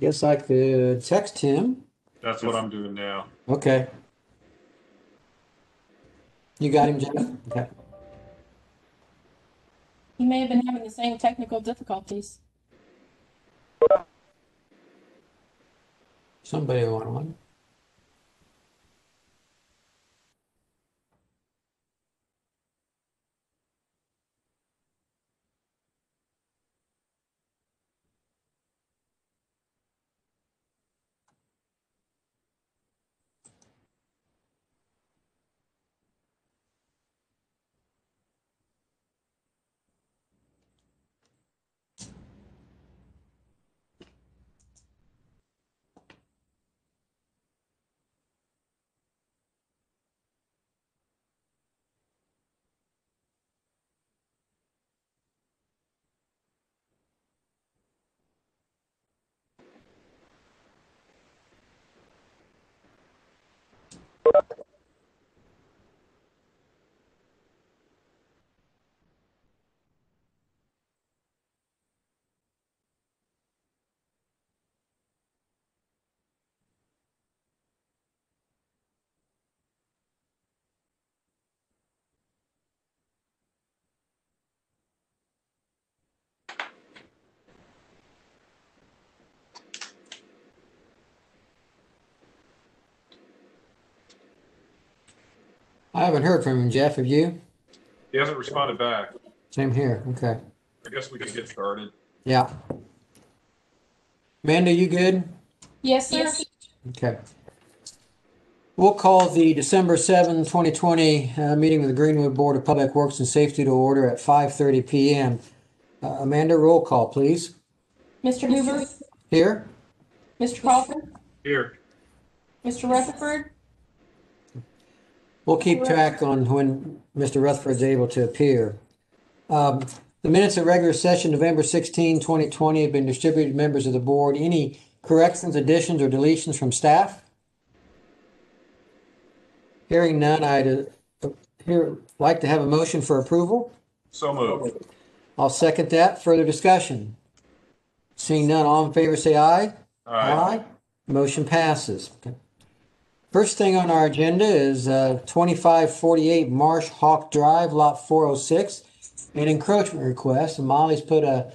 Guess I could text him. That's what I'm doing now. Okay. You got him, Jeff? Okay. He may have been having the same technical difficulties. Somebody want one? I haven't heard from him, Jeff. Have you? He hasn't responded back. Same here. Okay. I guess we could get started. Yeah. Amanda, you good? Yes, sir. Okay. We'll call the December 7, 2020 meeting of the Greenwood Board of Public Works and Safety to order at 5:30 p.m. Amanda, roll call, please. Mr. Hoover, Here? Mr. Crawford, Here. Mr. Rutherford, We'll keep track on when Mr. Rutherford's able to appear. The minutes of regular session November 16, 2020 have been distributed to members of the board. Any corrections, additions, or deletions from staff? Hearing none, I'd like to have a motion for approval. So moved. I'll second that. Further discussion? Seeing none, all in favor say aye. Aye. Motion passes. Okay. First thing on our agenda is 2548 Marsh Hawk Drive, Lot 406, an encroachment request. And Molly's put a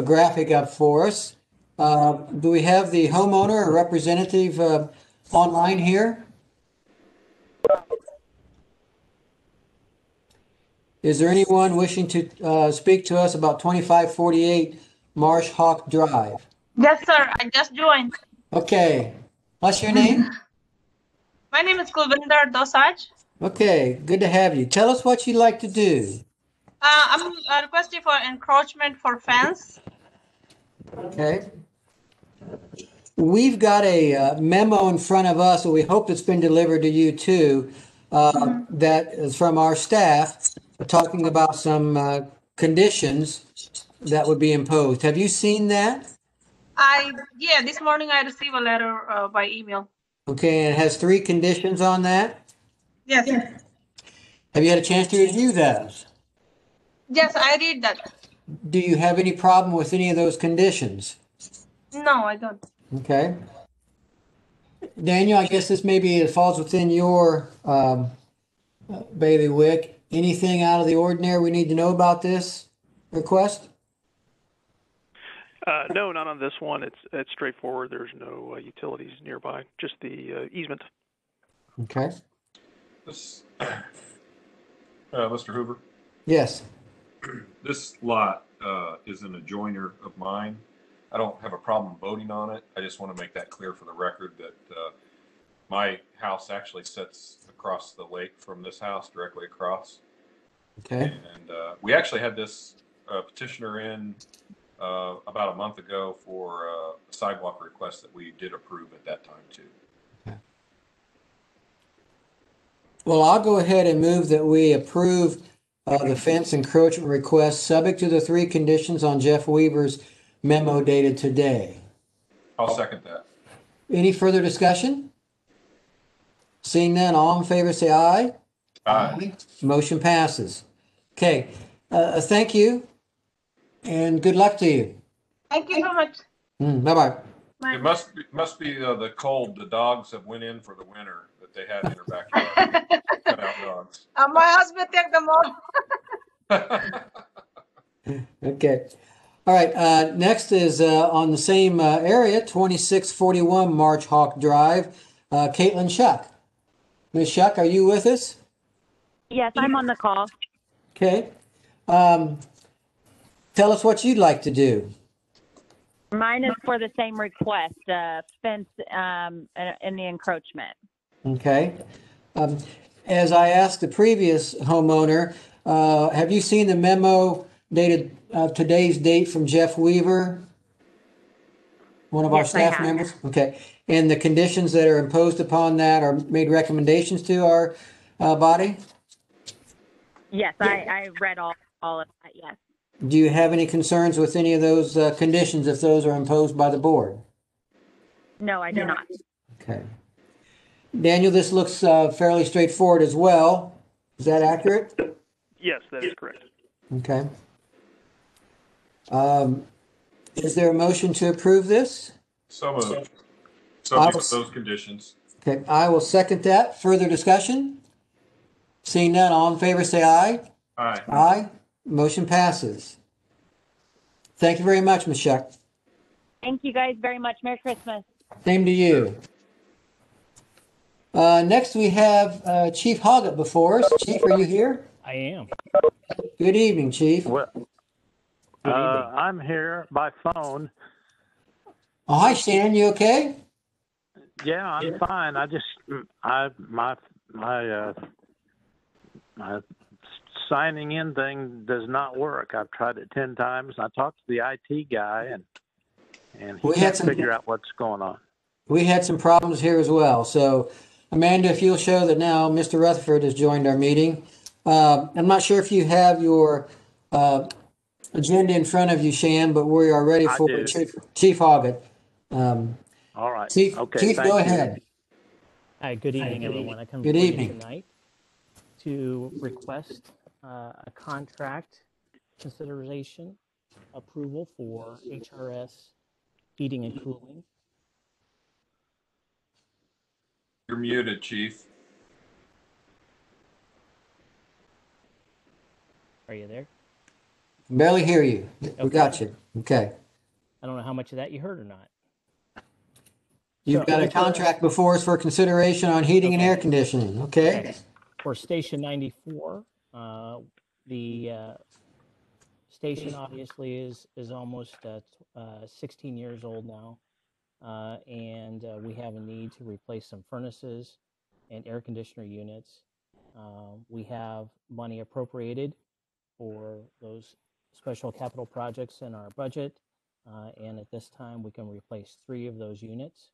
graphic up for us. Do we have the homeowner or representative online here? Is there anyone wishing to speak to us about 2548 Marsh Hawk Drive? Yes, sir. I just joined. Okay. What's your name? My name is Kulvinder Dosaj. Okay, good to have you. Tell us what you'd like to do. I'm requesting for encroachment for fence. Okay. We've got a memo in front of us, and we hope it's been delivered to you too, that is from our staff talking about some conditions that would be imposed. Have you seen that? Yeah, this morning I received a letter by email. Okay, and it has 3 conditions on that. Yes. Have you had a chance to review those? Yes, I read that. Do you have any problem with any of those conditions? No, I don't. Okay. Daniel, I guess this maybe falls within your bailiwick. Anything out of the ordinary we need to know about this request? No, not on this one. It's straightforward. There's no utilities nearby, just the easement. Okay. This, Mr. Hoover, Yes. this lot is an adjoiner of mine. I don't have a problem voting on it. I just want to make that clear for the record that my house actually sits across the lake from this house, directly across. Okay. And we actually had this petitioner in about a month ago for a sidewalk request that we did approve at that time too. Okay. Well, I'll go ahead and move that we approve the fence encroachment request subject to the 3 conditions on Jeff Weaver's memo dated today. I'll second that. Any further discussion? Seeing none, all in favor say aye. Aye. Motion passes. Okay, thank you and good luck to you. Thank you so much. Bye-bye. It must be the cold. The dogs have went in for the winter that they had in their backyard. Cut out dogs. My husband take them all. Okay. All right. Next is on the same area, 2641 March Hawk Drive, Caitlin Shuck. Ms. Shuck, are you with us? Yes, I'm on the call. Okay. Tell us what you'd like to do. Mine is for the same request, fence in the encroachment. Okay. As I asked the previous homeowner, have you seen the memo dated today's date from Jeff Weaver, one of our Yes, I staff have. members? Okay. And the conditions that are imposed upon that or made recommendations to our body? Yes, I read all of that, yes. Do you have any concerns with any of those conditions if those are imposed by the board? No, I do not. Okay. Daniel, this looks fairly straightforward as well. Is that accurate? Yes, that is correct. Okay. Is there a motion to approve this? So moved. Subject to those conditions. Okay, I will second that. Further discussion? Seeing none, all in favor say aye. Aye. Aye. Motion passes. Thank you very much, Ms. Shuck. Thank you guys very much. Merry Christmas. Same to you. Next, we have Chief Hoggett before us. Chief, are you here? I am. Good evening, Chief. Well, Good evening. I'm here by phone. Oh, hi, Stan. You okay? Yeah, I'm fine. My signing in thing does not work. I've tried it 10 times. I talked to the IT guy, and he can't figure out what's going on. We had some problems here as well. So, Amanda, if you'll show that now, Mr. Rutherford has joined our meeting. I'm not sure if you have your agenda in front of you, Shan, but we are ready for Chief Hoggett. All right. Chief, Okay, Chief, thank go you. ahead. Hi, good evening, everyone. I come Good before you evening. tonight to request a contract consideration approval for HRS heating and cooling. You're muted, Chief. Are you there? Barely hear you. We Okay. got you. Okay. I don't know how much of that you heard or not. You've So, got a HRS contract before us for consideration on heating and Okay. air conditioning. Okay. For Station 94, the station obviously is almost 16 years old now, and we have a need to replace some furnaces and air conditioner units. We have money appropriated for those special capital projects in our budget, and at this time we can replace 3 of those units.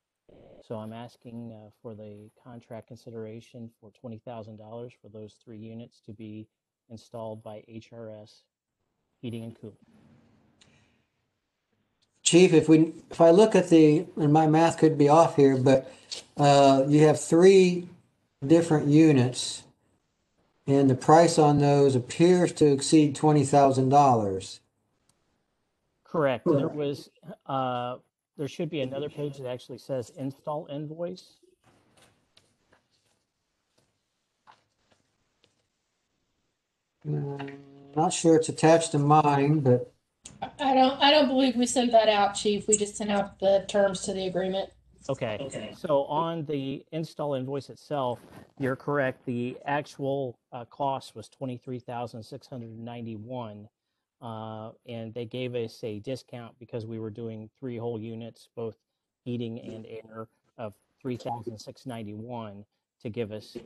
So I'm asking for the contract consideration for $20,000 for those 3 units to be installed by HRS Heating and Cooling. Chief, if I look at and my math could be off here, but you have 3 different units, and the price on those appears to exceed $20,000. Correct. There should be another page that actually says install invoice. Not sure it's attached to mine, but I don't believe we sent that out, Chief. We just sent out the terms to the agreement. Okay. So on the install invoice itself, you're correct. The actual cost was $23,691. And they gave us a discount because we were doing 3 whole units, both heating and air, of $3,691 to give us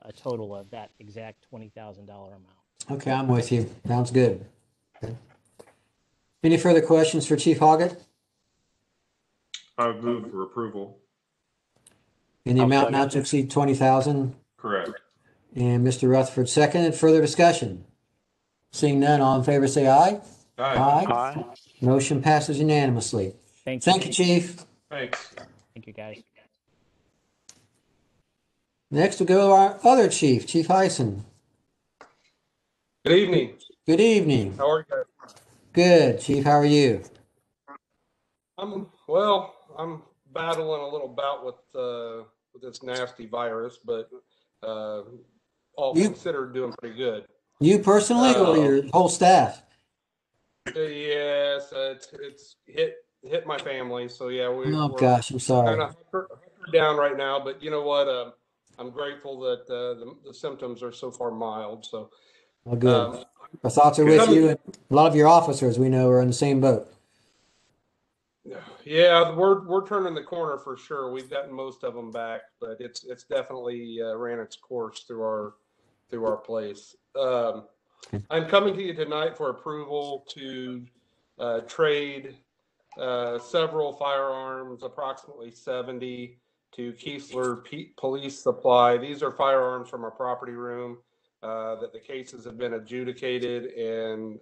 a total of that exact $20,000 amount. okay, I'm with you. Sounds good. Okay. Any further questions for Chief Hoggett? I would move for approval. In the I'll amount second. not to exceed 20,000? Correct. And Mr. Rutherford seconded. Further discussion? Seeing none, all in favor say aye. Aye. Aye. Motion passes unanimously. Thank you. Thank you, Chief. Thanks. Thank you, guys. Next we'll go to our other chief, Chief Heisen. Good evening. Good evening. How are you guys? Good, Chief. How are you? I'm well. I'm battling a little bout with this nasty virus, but all You- considered doing pretty good. You personally or your whole staff? Yes, it's hit my family, so yeah, Oh we're gosh, I'm sorry. kind of down right now. But you know what? I'm grateful that the symptoms are so far mild. So Well, good. um, Our thoughts are with you, and a lot of your officers we know are in the same boat. yeah, we're turning the corner for sure. We've gotten most of them back, but it's definitely ran its course through our place. I'm coming to you tonight for approval to trade several firearms, approximately 70, to Keesler Police Supply. These are firearms from our property room that the cases have been adjudicated, and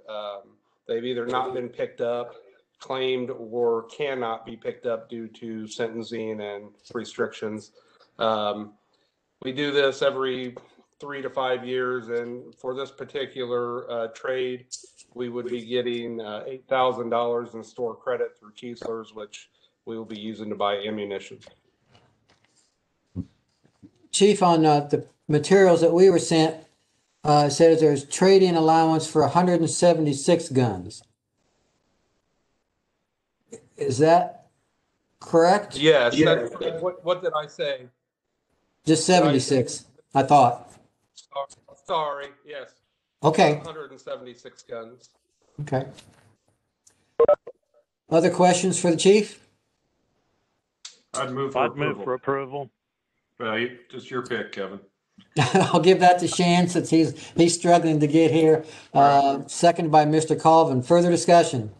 they've either not been picked up, claimed, or cannot be picked up due to sentencing and restrictions. We do this every 3 to 5 years, and for this particular trade, we would be getting $8,000 in store credit through Keesler's, which we will be using to buy ammunition. Chief, on the materials that we were sent, it says there's trade-in allowance for 176 guns. Is that correct? Yes. What did I say? Just 76, I thought. Sorry. Yes. Okay. 176 guns. Okay. Other questions for the chief? I'd move for approval. Just your pick, Kevin. I'll give that to Shan since he's struggling to get here. Second by Mr. Colvin. Further discussion?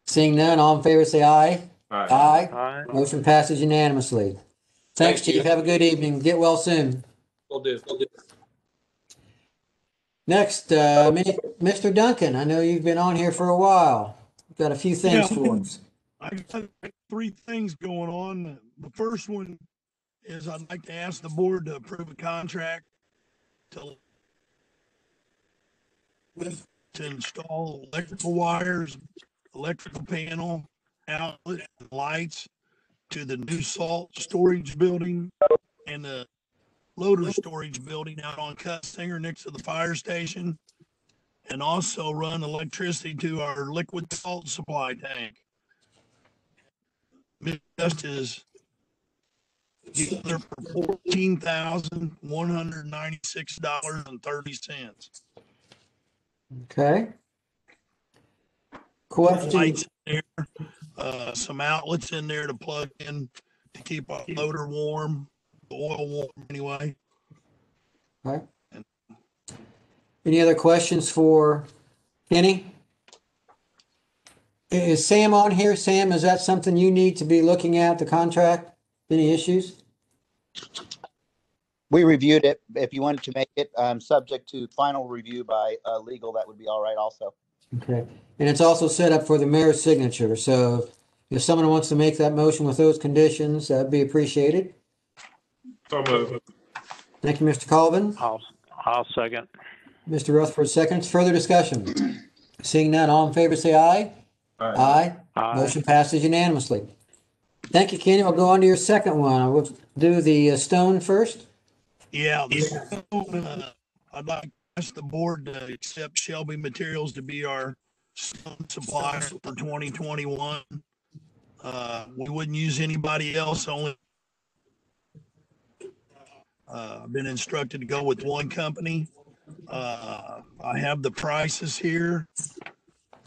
Seeing none, all in favor say aye. Aye. Aye. Motion passes unanimously. Thanks, Thank you. Chief. Have a good evening. Get well soon. Will do. Next, Mr. Duncan. I know you've been on here for a while. You've got a few things for us. I got 3 things going on. The first one is I'd like to ask the board to approve a contract to install electrical wires, electrical panel, outlet, and lights to the new salt storage building and the loader storage building out on Cutsinger next to the fire station, and also run electricity to our liquid salt supply tank. Midwest is together for $14,196.30. Okay. Question. Lights in there, some outlets in there to plug in to keep our loader warm, the oil warm anyway. All right. Any other questions for Kenny? Is Sam on here? Sam, is that something you need to be looking at, the contract? Any issues? We reviewed it. If you wanted to make it subject to final review by legal, that would be all right also. Okay. And it's also set up for the mayor's signature. So if someone wants to make that motion with those conditions, that'd be appreciated. So moved. Thank you, Mr. Colvin. I'll second. Mr. Rutherford seconds. Further discussion? Seeing none, all in favor say aye. Aye. Aye. Motion passes unanimously. Thank you, Kenny. I'll go on to your second one. We'll do the stone first. Yeah, I'd like to ask the board to accept Shelby Materials to be our stone supplier for 2021. We wouldn't use anybody else, only I've been instructed to go with one company. I have the prices here. As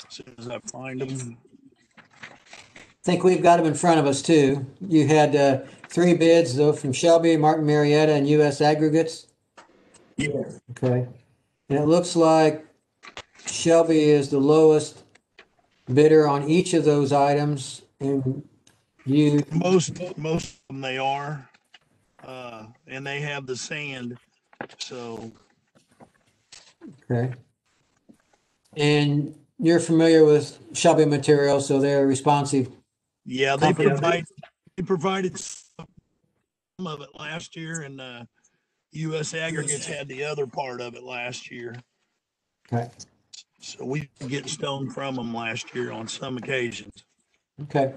soon as I find them. I think we've got them in front of us too. You had 3 bids though from Shelby, Martin Marietta, and U.S. Aggregates. Yeah. Okay. And it looks like Shelby is the lowest bidder on each of those items. And you Most of them they are, and they have the sand. So okay. And you're familiar with Shelby Materials, so they're responsive. yeah, they provided some of it last year, and U.S. Aggregates had the other part of it last year. Okay. So we get stone from them last year on some occasions. Okay.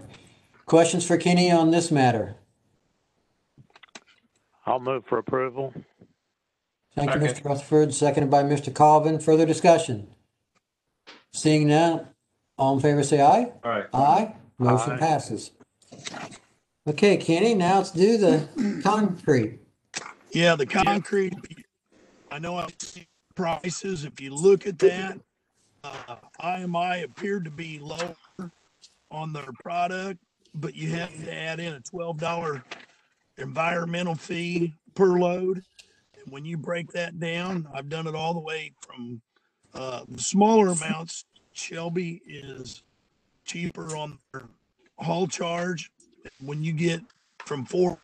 Questions for Kenny on this matter? I'll move for approval. Thank you, Second. Mr. Rutherford, seconded by Mr. Colvin. Further discussion? Seeing none, all in favor say aye. All right. Aye. Motion Aye. passes. Okay, Kenny, now let's do the concrete. Yeah, the concrete, I know I've seen prices. If you look at that, IMI appeared to be lower on their product, but you have to add in a $12 environmental fee per load. And when you break that down, I've done it all the way from the smaller amounts. Shelby is cheaper on their haul charge. When you get from 4,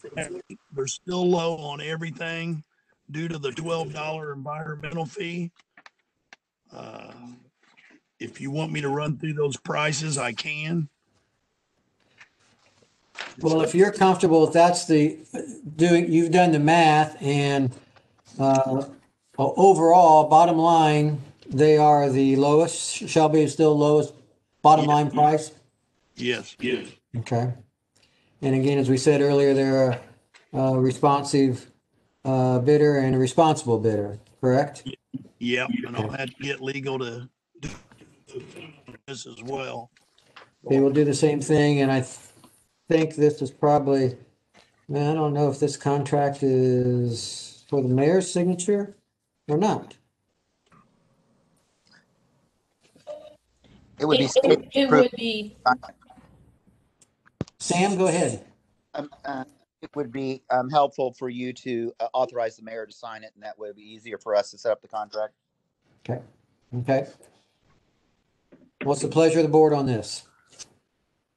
they're still low on everything due to the $12 environmental fee. If you want me to run through those prices, I can. Well, if you're comfortable, if that's you've done the math and overall, bottom line, they are the lowest. Shelby is still lowest bottom line price. Yes. Okay. And again, as we said earlier, they're a responsive bidder and a responsible bidder, correct? Yep. And I'll have to get legal to do this as well. They will do the same thing, and I think this is probably, I don't know if this contract is for the mayor's signature or not. It would be. It would be. Sam, go ahead. It would be helpful for you to authorize the mayor to sign it, and that would be easier for us to set up the contract. Okay. What's the pleasure of the board on this?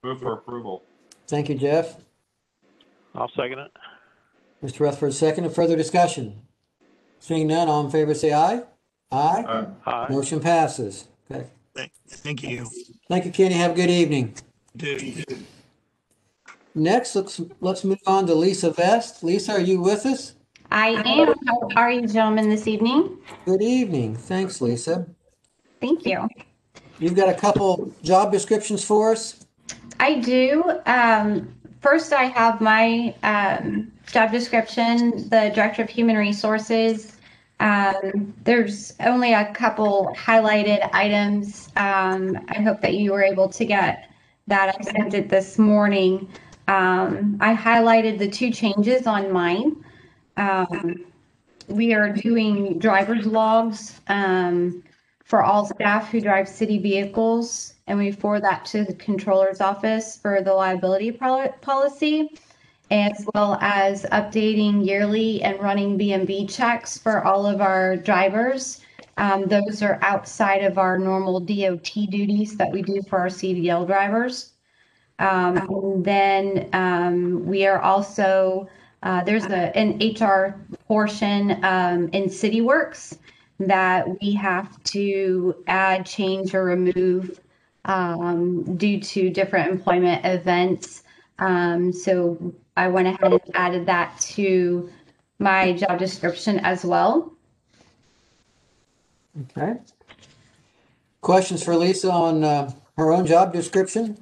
Move for approval. Thank you, Jeff. I'll second it. Mr. Rutherford, second. And further discussion? Seeing none, all in favor say aye. Aye. Aye. Motion passes. Okay. Thank you. Thank you, Kenny. Have a good evening. Dude. Next, let's move on to Lisa Vest. Lisa, are you with us? I am. How are you gentlemen this evening? Good evening. Thanks, Lisa. Thank you. You've got a couple job descriptions for us? I do. First, I have my job description, the Director of Human Resources. There's only a couple highlighted items. I hope that you were able to get that. I sent it this morning. I highlighted the 2 changes on mine. We are doing driver's logs for all staff who drive city vehicles, and we forward that to the controller's office for the liability policy, as well as updating yearly and running B&B checks for all of our drivers. Those are outside of our normal DOT duties that we do for our CDL drivers. And then we are also, there's an HR portion in CityWorks that we have to add, change, or remove due to different employment events. So I went ahead and added that to my job description as well. Okay. Questions for Lisa on her own job description?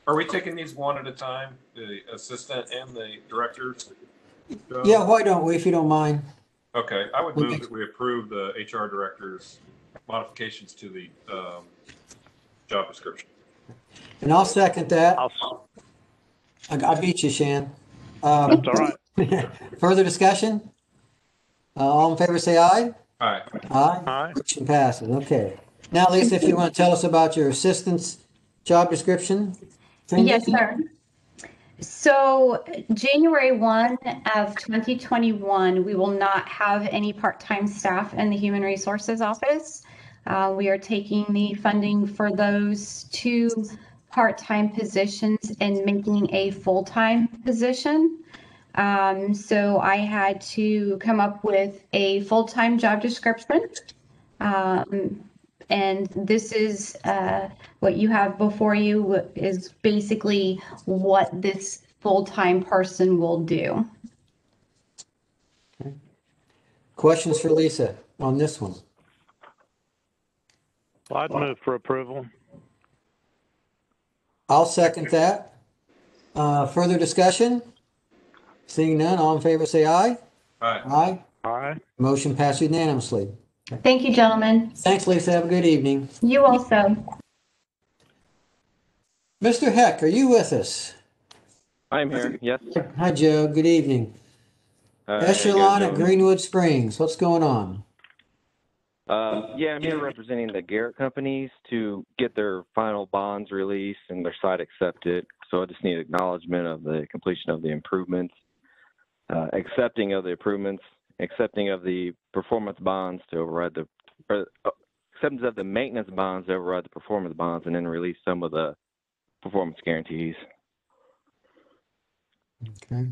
Are we taking these one at a time, the assistant and the directors? Yeah, why don't we, if you don't mind? Okay, I would move that we approve the HR director's modifications to the job description. And I'll second that. I'll I beat you, Shan. That's all right. Further discussion? All in favor say aye. Aye. Aye. Aye. Motion passes. Okay. Now, Lisa, if you want to tell us about your assistant's job description. Yes, sir. So January 1 of 2021, we will not have any part-time staff in the Human Resources Office. We are taking the funding for those 2 part-time positions and making a full-time position. So I had to come up with a full-time job description. And this is what you have before you is basically what this full-time person will do. Okay. Questions for Lisa on this one? Well, I'd move for approval. I'll second that. Further discussion? Seeing none, all in favor say aye. Aye. Aye. Aye. Motion passed unanimously. Thank you, gentlemen. Thanks, Lisa. Have a good evening. You also. Mr. Heck, are you with us? I'm here. Yes. Hi, Joe. Good evening. How you Echelon guys at doing? Greenwood Springs. What's going on? Yeah, I'm here representing the Garrett companies to get their final bonds released and their site accepted. So I just need acknowledgement of the completion of the improvements, accepting of the improvements, accepting of the performance bonds to override the, acceptance of the maintenance bonds to override the performance bonds, and then release some of the performance guarantees. Okay.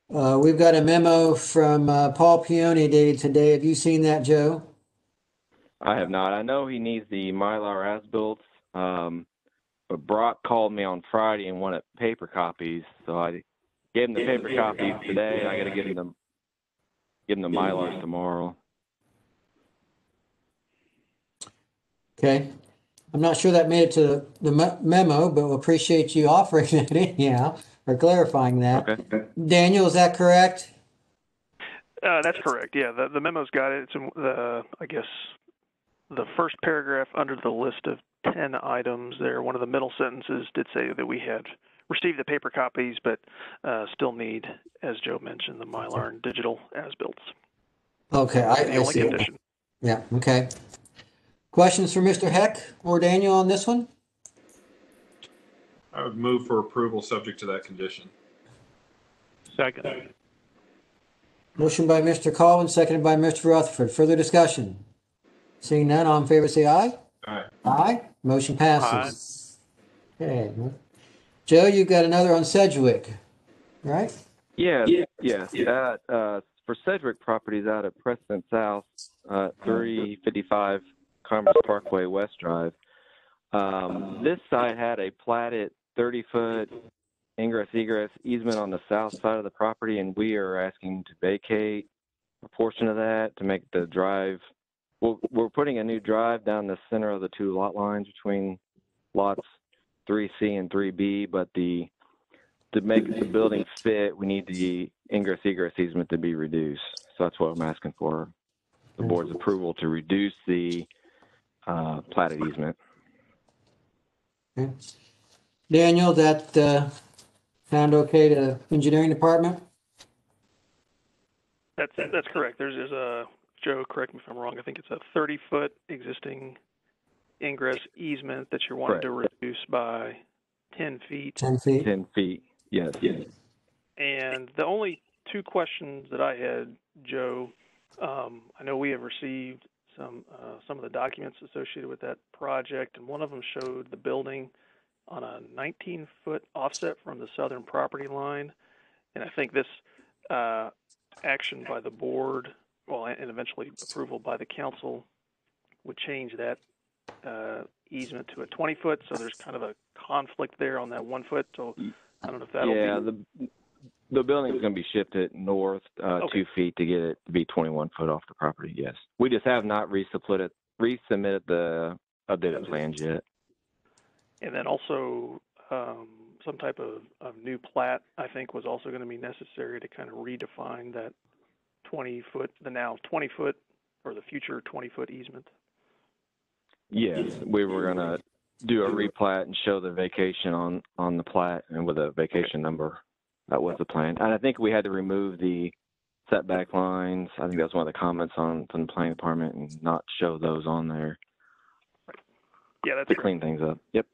We've got a memo from Paul Peone dated today. Have you seen that, Joe? I have not. I know he needs the Mylar as-built, but Brock called me on Friday and wanted paper copies, so I gave him the paper copies today, and I got to give him the Mylars tomorrow. Okay. I'm not sure that made it to the memo, but we'll appreciate you offering that anyhow, or clarifying that. Okay. Daniel, is that correct? That's correct. Yeah, the memo's got it. It's in I guess, the first paragraph under the list of 10 items there. One of the middle sentences did say that we had received the paper copies, but still need, as Joe mentioned, the Mylar and digital as-builts. Okay, The I only see. condition. Yeah, okay. Questions for Mr. Heck or Daniel on this one? I would move for approval subject to that condition. Second. Motion by Mr. Colvin, seconded by Mr. Rutherford. Further discussion? Seeing none, all in favor say aye. Aye. Aye. Motion passes. Okay. Joe, you've got another on Sedgwick, right? Yes. For Sedgwick properties out at Preston South, 355 Commerce Parkway West Drive. This site had a platted 30-foot ingress-egress easement on the south side of the property, and we are asking to vacate a portion of that to make the drive. We're putting a new drive down the center of the two lot lines between lots 3C and 3B, but to make the building fit, we need the ingress-egress easement to be reduced. So that's what I'm asking for, the board's approval to reduce the platted easement. Okay. Daniel, that sound okay to engineering department? That's correct. There's a, Joe, correct me if I'm wrong, I think it's a 30-foot existing ingress easement that you're wanting to reduce by 10 feet. 10 feet? 10 feet, yes. And the only two questions that I had, Joe, I know we have received some of the documents associated with that project, and one of them showed the building on a 19-foot offset from the southern property line. And I think this action by the board, well, and eventually approval by the council, would change that easement to a 20-foot. So there's kind of a conflict there on that 1 foot. So I don't know if that'll be. The building's going to be shifted north 2 feet to get it to be 21 foot off the property, yes. We just have not resubmitted the updated plans yet. And then also some type of new plat, I think, was also going to be necessary to kind of redefine that 20-foot, the now 20-foot or the future 20-foot easement. Yes, we were going to do a replat and show the vacation on the plat and with a vacation number. That was the plan. And I think we had to remove the setback lines. I think that's one of the comments from the planning department, and not show those on there. Right. Yeah, that's to clean things up. Yep.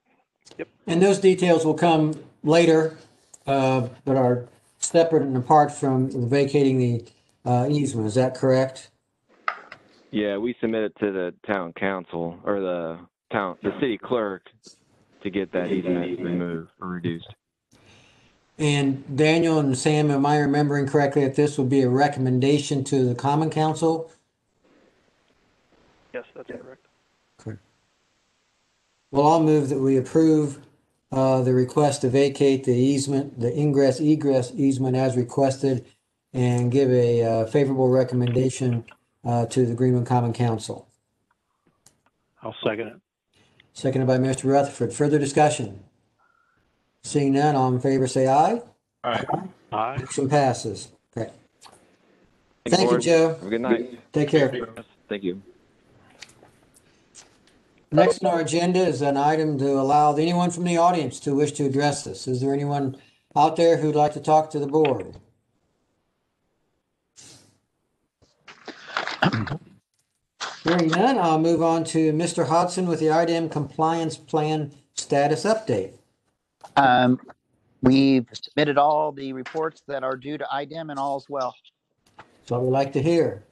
And those details will come later, but are separate and apart from vacating the easement. Is that correct? Yeah, we submitted to the town council or the city clerk to get that easement removed or reduced. And Daniel and Sam, am I remembering correctly that this would be a recommendation to the Common Council? Yes, that's correct. Okay. Well, I'll move that we approve the request to vacate the easement, the ingress-egress easement as requested, and give a favorable recommendation to the Greenwood Common Council. I'll second it. seconded by Mr. Rutherford. Further discussion? Seeing none, all in favor say aye. Aye. Aye. Motion passes. Okay. Thank Thank you, board. Joe. Have a good night. Take care. Thank you. Next on our agenda is an item to allow anyone from the audience to wish to address this. Is there anyone out there who'd like to talk to the board? Hearing none, I'll move on to Mr. Hodson with the IDM compliance plan status update. We've submitted all the reports that are due to IDEM and all is well. So I would like to hear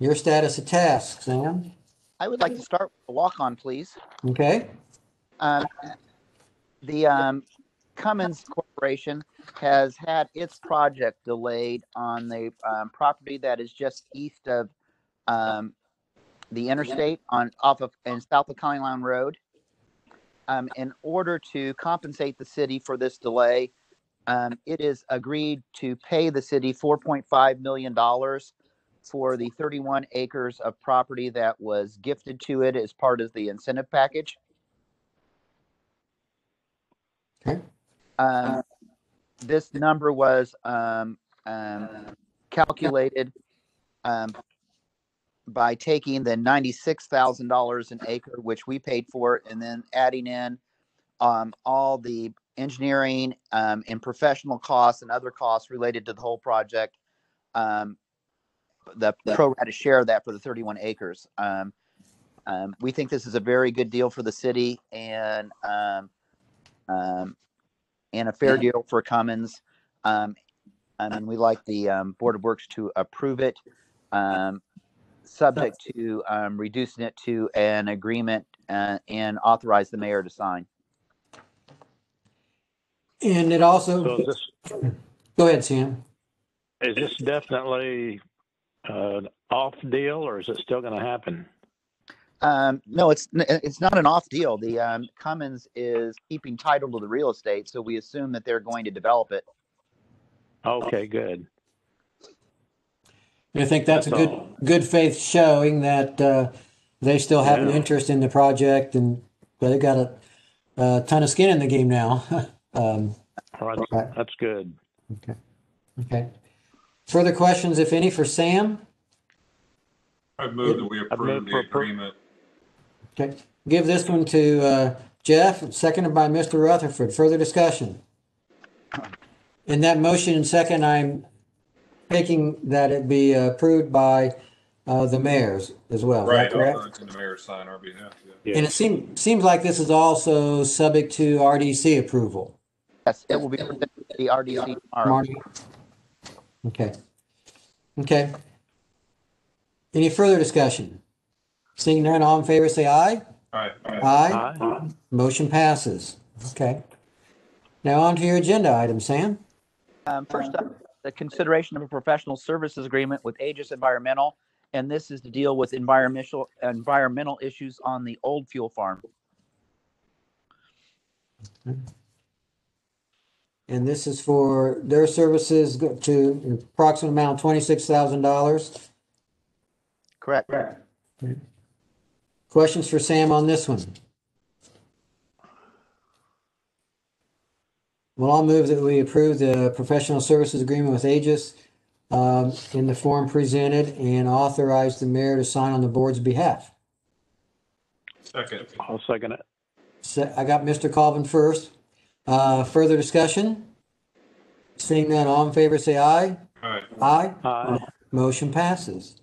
your status of tasks, Sam. I would like to start with a walk-on, please. Okay. The Cummins Corporation has had its project delayed on the property that is just east of the interstate south of County Line Road. In order to compensate the city for this delay, it is agreed to pay the city $4.5 million for the 31 acres of property that was gifted to it as part of the incentive package. Okay. This number was calculated by taking the $96,000 an acre, which we paid for, and then adding in all the engineering and professional costs and other costs related to the whole project. The pro rata share of that for the 31 acres. We think this is a very good deal for the city and a fair deal for Cummins. And we like the Board of Works to approve it, subject to reducing it to an agreement and authorize the mayor to sign. And it also, So is this, go ahead, Sam. is this definitely an off deal, or is it still going to happen? No, it's not an off deal. The Cummins is keeping title to the real estate, so we assume that they're going to develop it. Okay, good. I think that's a good faith showing that they still have an interest in the project, and they've got a ton of skin in the game now. That's good. Okay. Okay. Further questions, if any, for Sam? I've moved that we approve the agreement. Okay. Give this one to Jeff, seconded by Mr. Rutherford. Further discussion? In that motion and second, I'm taking that it be approved by the mayors as well. Right, Is that correct? authorizing the mayor to sign our behalf. Yeah. And it seems like this is also subject to RDC approval. Yes, it will be presented to the RDC tomorrow. Okay. Okay. Any further discussion? Seeing none, all in favor say aye. Aye. Aye. Motion passes. Okay. Now on to your agenda item, Sam. First up, the consideration of a professional services agreement with Aegis Environmental, and this is to deal with environmental issues on the old fuel farm. And this is for their services to approximate amount of $26,000. Correct. Questions for Sam on this one? Well, I'll move that we approve the professional services agreement with Aegis in the form presented and authorize the mayor to sign on the board's behalf. Second. I'll second it. I got Mr. Colvin first. Further discussion? Seeing none, all in favor say aye. Aye. Aye. Aye. Motion passes.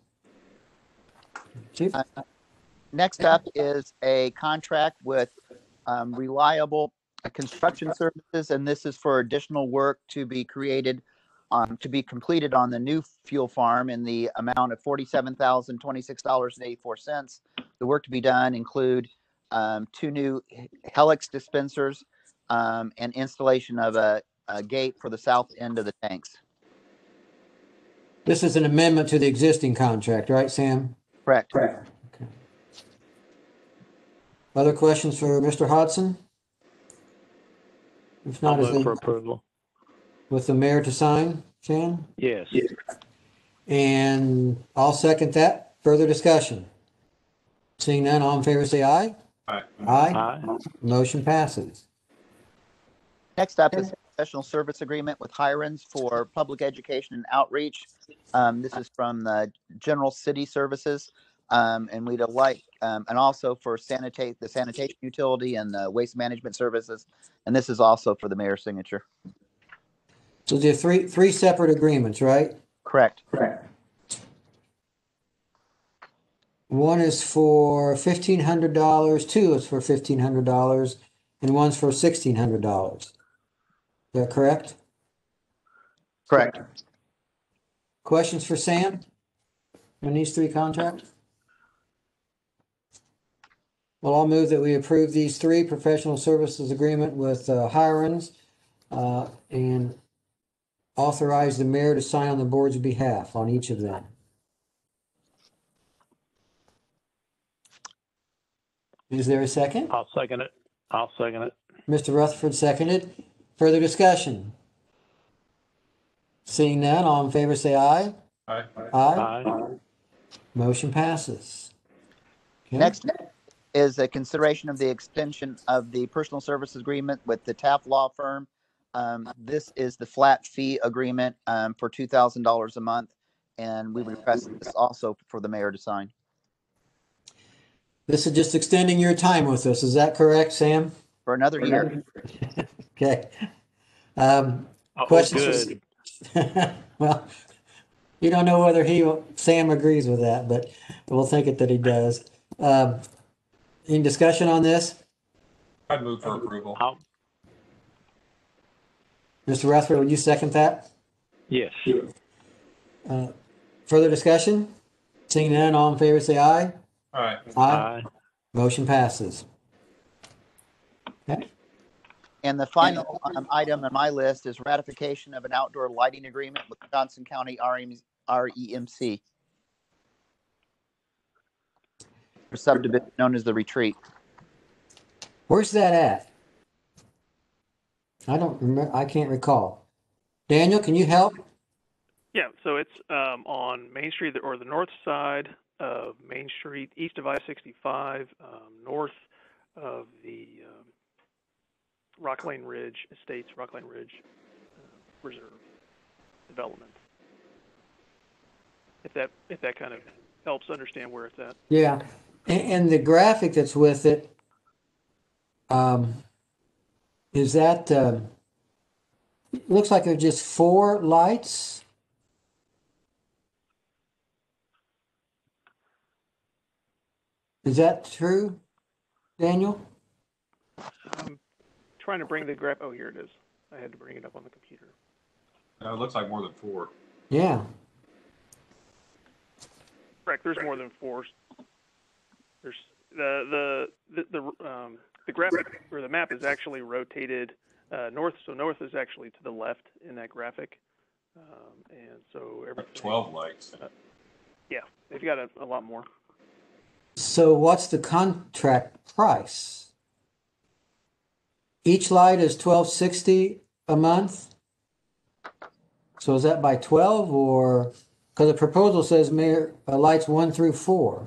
Chief? Next up is a contract with Reliable Construction Services, and this is for additional work to be created, to be completed on the new fuel farm in the amount of $47,026.84. The work to be done include 2 new Helix dispensers and installation of a gate for the south end of the tanks. This is an amendment to the existing contract, right, Sam? Correct. Okay. Other questions for Mr. Hodson? If not, I'll is move it for approval. with the mayor to sign, Sam? Yes. And I'll second that. Further discussion? Seeing none, all in favor say aye. Aye. Aye. Motion passes. Next up is professional service agreement with Hirans for public education and outreach. This is from the general city services. And we'd like, and also for the sanitation utility and the waste management services. And this is also for the mayor's signature. So there are three separate agreements, right? Correct. One is for $1,500, two is for $1,500, and one's for $1,600. Is that correct? Correct. Questions for Sam on these three contracts? Well, I'll move that we approve these three professional services agreement with Hirans and authorize the mayor to sign on the board's behalf on each of them. Is there a second? I'll second it. Mr. Rutherford seconded. Further discussion? Seeing none, all in favor say aye. Aye. Aye. Motion passes. Okay. Next is a consideration of the extension of the personal services agreement with the Taft law firm. This is the flat fee agreement for $2,000 a month, and we request this also for the mayor to sign. This is just extending your time with us. Is that correct, Sam? For another year. Okay. Questions? Good. Well, you don't know whether Sam agrees with that, but we'll think it that he does. Any discussion on this? I'd move for approval. Mr. Rutherford, would you second that? Yes. Further discussion? Seeing none, all in favor say aye. Aye. Aye. Motion passes. Okay. And the final item on my list is ratification of an outdoor lighting agreement with Johnson County REMC for subdivision known as the Retreat. Where's that at? I don't remember. I can't recall. Daniel, can you help? Yeah, so it's on Main Street or the north side of Main Street, east of I-65, north of the Rock Lane Ridge Estates, Rock Lane Ridge Reserve development. If that kind of helps understand where it's at. Yeah, and the graphic that's with it, is that it looks like there's just 4 lights. Is that true, Daniel? I'm trying to bring the graph. Oh, here it is. I had to bring it up on the computer. It looks like more than 4. Yeah. Correct. There's more than 4. There's the graphic or the map is actually rotated north. So north is actually to the left in that graphic, and so everything. 12 lights. Yeah, they've got a lot more. So what's the contract price? Each light is $12.60 a month. So is that by 12 or because the proposal says mayor lights 1 through 4?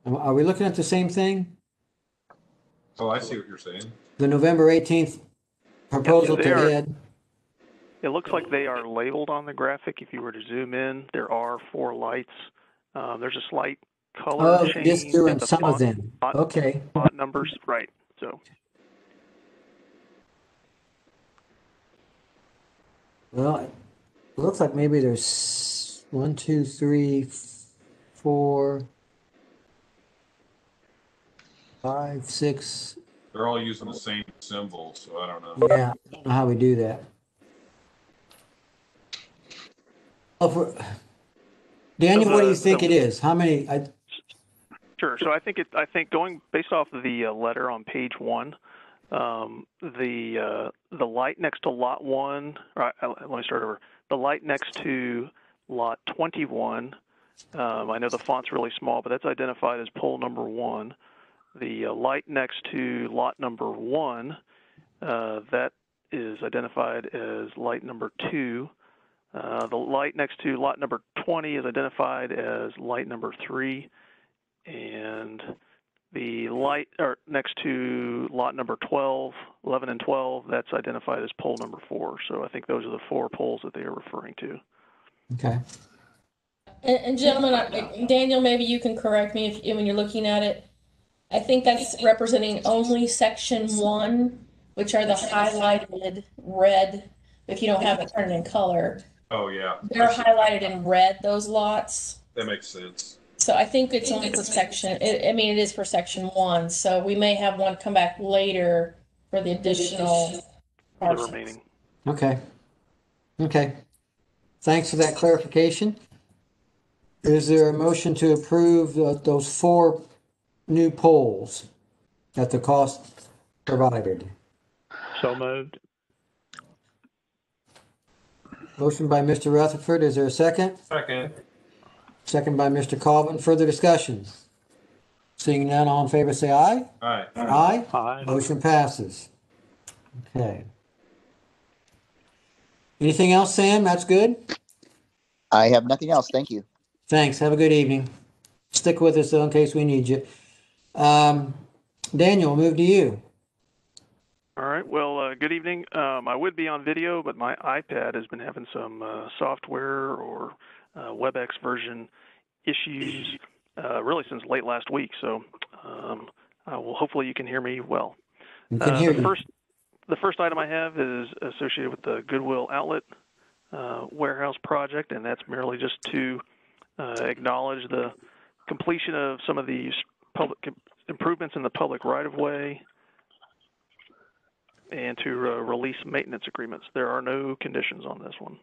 Are we looking at the same thing? Oh, I see what you're saying. The November 18th proposal to Ed. It looks like they are labeled on the graphic. If you were to zoom in, there are 4 lights. There's a slight color change. Just doing some of them. Okay. Font numbers, right. So. Well, it looks like maybe there's 1, 2, 3, 4, 5, 6. They're all using the same symbol, so I don't know. Yeah, I don't know how we do that. Daniel, what do you think it is? How many? Sure. So I think going based off of the letter on page 1, the light next to lot 1. Let me start over. The light next to lot 21. I know the font's really small, but that's identified as pole number 1. The light next to lot number 1, that is identified as light number 2. The light next to lot number 20 is identified as light number 3, and the light next to lot number 12, 11 and 12, that's identified as pole number 4. So I think those are the 4 poles that they are referring to. Okay. And gentlemen, Daniel, maybe you can correct me when you're looking at it. I think that's representing only section 1, which are the highlighted red. If you don't have it turned in color, Oh, yeah. they're highlighted in red, those lots. That makes sense. So I think it's only for section, it is for section 1. So we may have one come back later for the additional parcels. The remaining. Okay. Okay. Thanks for that clarification. Is there a motion to approve those 4 new poles at the cost provided? So moved. Motion by Mr. Rutherford. Is there a second? Second. Second by Mr. Colvin. Further discussion? Seeing none, all in favor say aye. Aye. Aye. Aye. Motion passes. Okay. Anything else, Sam? That's good? I have nothing else. Thank you. Thanks. Have a good evening. Stick with us though in case we need you. Daniel, we'll move to you. All right. Well, good evening. I would be on video, but my iPad has been having some software or WebEx version issues really since late last week. So hopefully you can hear me well. We can hear you. The first item I have is associated with the Goodwill outlet warehouse project, and that's merely just to acknowledge the completion of some of these public improvements in the public right-of-way and to release maintenance agreements. There are no conditions on this one.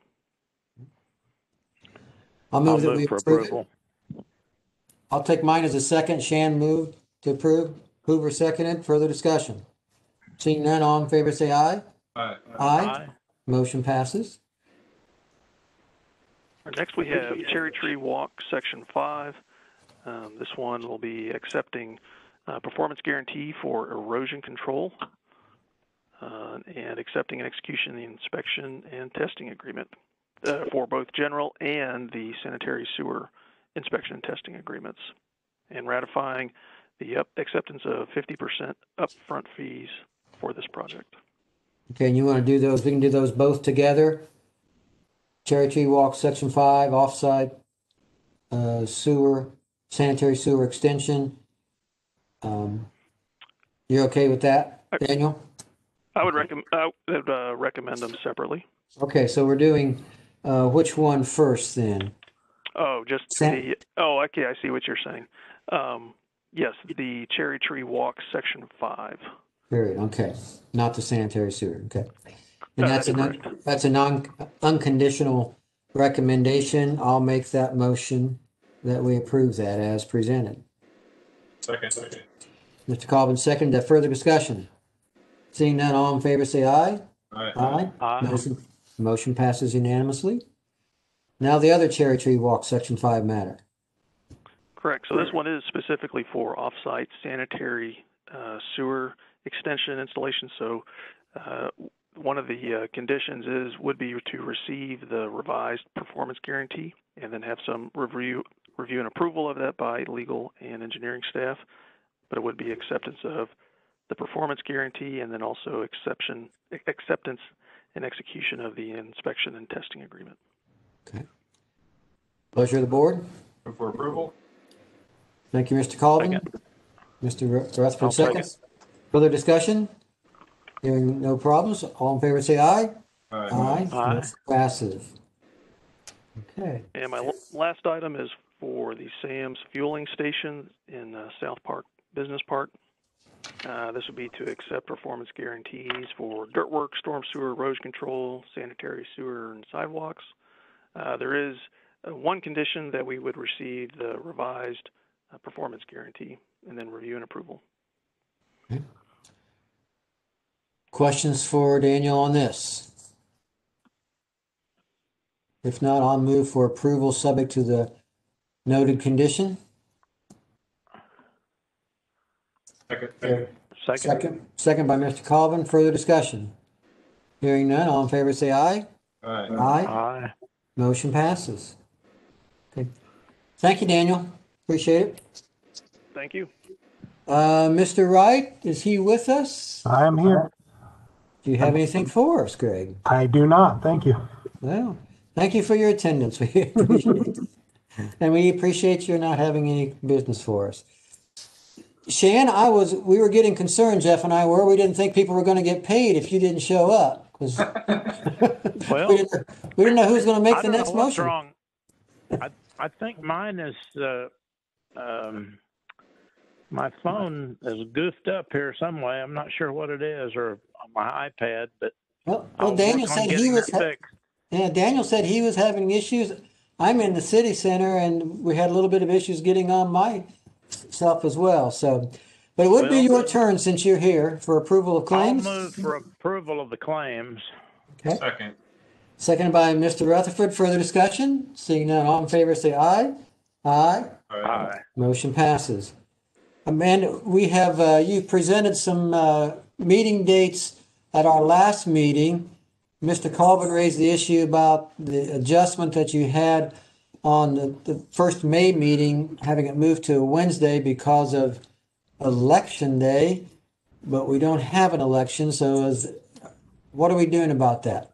I'll move that move we for approve approval. it. I'll take mine as a second. Shan moved to approve. Hoover seconded. Further discussion? Seeing none, all in favor say aye. Aye. Aye. Motion passes. Next we have Cherry Tree Walk, Section 5. This one will be accepting performance guarantee for erosion control and accepting and execution the inspection and testing agreement for both general and the sanitary sewer inspection and testing agreements, and ratifying the acceptance of 50% upfront fees for this project. Okay, and you want to do those? We can do those both together. Cherry Tree Walk, Section 5, offsite sewer, sanitary sewer extension. You're okay with that, Daniel? I would recommend them separately. Okay, so we're doing which one first then? Oh, just the. Oh, okay. I see what you're saying. Yes, the Cherry Tree Walk, Section 5. Period. Okay, not the sanitary sewer. Okay, and that's an unconditional recommendation. I'll make that motion that we approve that as presented. Second. Mr. Colvin, second. That further discussion? Seeing none, all in favor say aye. Aye. Aye. Motion passes unanimously. Now the other Cherry Tree Walk, Section 5 matter. Correct. So this one is specifically for off-site sanitary sewer extension installation. So one of the conditions would be to receive the revised performance guarantee and then have some review and approval of that by legal and engineering staff. But it would be acceptance of the performance guarantee and then also acceptance and execution of the inspection and testing agreement. Okay. Pleasure of the board. Move for approval. Thank you, Mr. Colvin. Second. Mr. Rutherford, second. Further discussion? Hearing no problems, all in favor say aye. Aye. Aye. Passes. Okay. And my last item is for the Sam's Fueling Station in South Park Business Park. This would be to accept performance guarantees for dirt work, storm sewer, erosion control, sanitary sewer, and sidewalks. There is one condition that we would receive the revised performance guarantee and then review and approval. Okay. Questions for Daniel on this? If not, I'll move for approval subject to the noted condition. Second by Mr. Colvin. Further discussion? Hearing none, all in favor say aye. Aye. Aye. Motion passes. Okay. Thank you, Daniel. Appreciate it. Thank you. Mr. Wright, is he with us? I am here. Do you have anything for us, Greg? I do not. Thank you. Well, thank you for your attendance. We appreciate it. And we appreciate you not having any business for us. Shan, we were getting concerned, Jeff and I were. We didn't think people were going to get paid if you didn't show up. Because Well, we didn't know who was going to make I the don't next know what's motion. wrong. I think mine is my phone is goofed up here some way. I'm not sure what it is, or on my iPad, but Well, Daniel said he was. Yeah, Daniel said he was having issues. I'm in the city center, and we had a little bit of issues getting on myself as well. So, but it would be your turn since you're here for approval of claims. I'll move for approval of the claims. Okay. Second. Seconded by Mr. Rutherford. Further discussion? Seeing none, all in favor say aye. Aye. Aye. Motion passes. Amanda, we have, you presented some meeting dates at our last meeting. Mr. Colvin raised the issue about the adjustment that you had on the first May meeting, having it moved to a Wednesday because of election day, but we don't have an election, so what are we doing about that?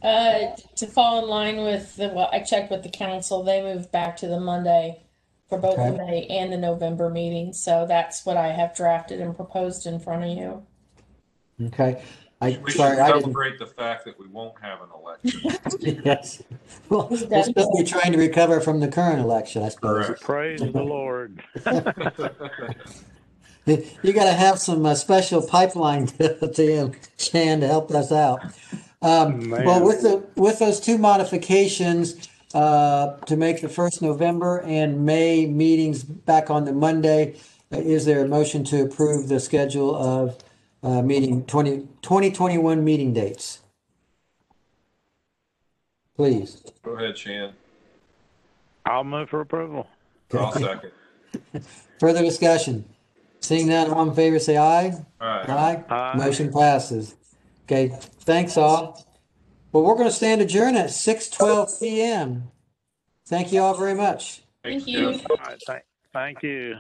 To fall in line with I checked with the council, they moved back to the Monday for both the May and the November meetings. So that's what I have drafted and proposed in front of you. Okay. We should celebrate the fact that we won't have an election. Yes. Well, we'll still be trying to recover from the current election, I suppose. Correct. Praise the Lord. You got to have some special pipeline to him, Shan, to help us out. Well, with those two modifications to make the first November and May meetings back on the Monday, is there a motion to approve the schedule of meeting 2021 meeting dates? Please. Go ahead, Shan. I'll move for approval. I'll second. Further discussion? Seeing none, all in favor say aye. Aye. Aye. Motion passes. Okay, thanks all. Well, we're going to stand adjourned at 6:12 p.m. Thank you all very much. Thank you. All right, thank you.